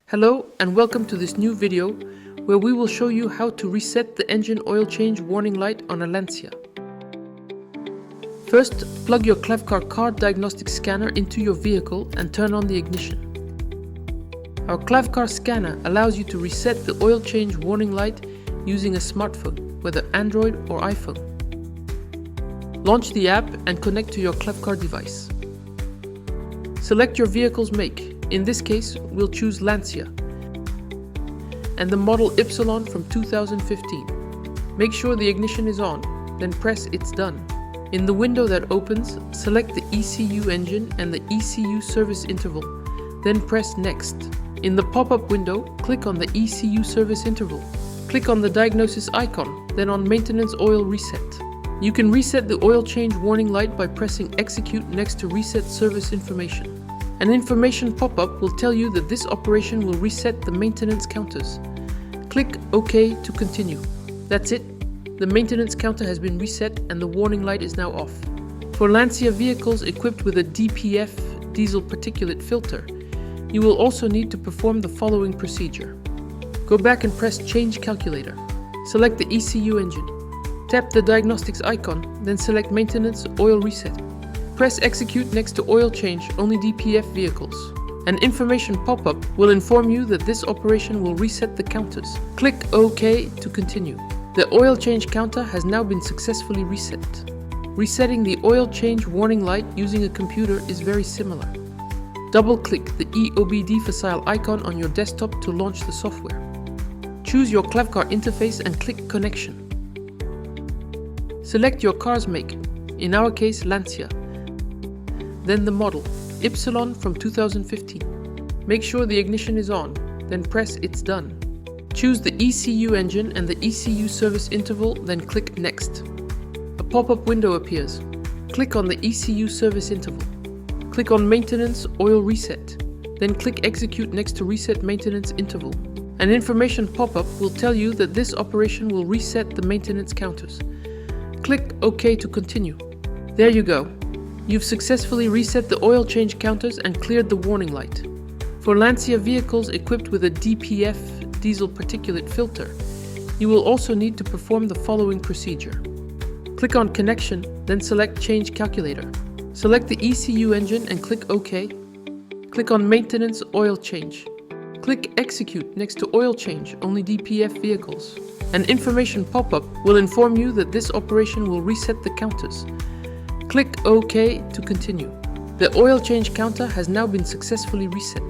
Hello and welcome to this new video where we will show you how to reset the engine oil change warning light on a LANCIA. First, plug your Klavkarr car diagnostic scanner into your vehicle and turn on the ignition. Our Klavkarr scanner allows you to reset the oil change warning light using a smartphone, whether Android or iPhone. Launch the app and connect to your Klavkarr device. Select your vehicle's make. In this case, we'll choose LANCIA and the model Ypsilon from 2015. Make sure the ignition is on, then press It's Done. In the window that opens, select the ECU engine and the ECU service interval, then press Next. In the pop-up window, click on the ECU service interval. Click on the diagnosis icon, then on Maintenance Oil Reset. You can reset the oil change warning light by pressing Execute next to Reset Service Information. An information pop-up will tell you that this operation will reset the maintenance counters. Click OK to continue. That's it. The maintenance counter has been reset and the warning light is now off. For LANCIA vehicles equipped with a DPF diesel particulate filter, you will also need to perform the following procedure. Go back and press Change Calculator. Select the ECU engine. Tap the diagnostics icon, then select Maintenance Oil Reset. Press Execute next to Oil Change Only DPF Vehicles. An information pop-up will inform you that this operation will reset the counters. Click OK to continue. The oil change counter has now been successfully reset. Resetting the oil change warning light using a computer is very similar. Double-click the EOBD facile icon on your desktop to launch the software. Choose your Klavkarr interface and click Connection. Select your car's make, in our case LANCIA. Then the model, Ypsilon from 2015. Make sure the ignition is on, then press It's Done. Choose the ECU engine and the ECU service interval, then click Next. A pop-up window appears. Click on the ECU service interval. Click on Maintenance Oil Reset, then click Execute next to Reset Maintenance Interval. An information pop-up will tell you that this operation will reset the maintenance counters. Click OK to continue. There you go. You've successfully reset the oil change counters and cleared the warning light. For LANCIA vehicles equipped with a DPF diesel particulate filter, you will also need to perform the following procedure. Click on Connection, then select Change Calculator. Select the ECU engine and click OK. Click on Maintenance Oil Change. Click Execute next to Oil Change Only DPF Vehicles. An information pop-up will inform you that this operation will reset the counters. Click OK to continue. The oil change counter has now been successfully reset.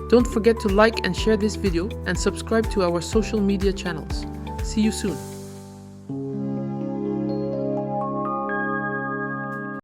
Don't forget to like and share this video and subscribe to our social media channels. See you soon.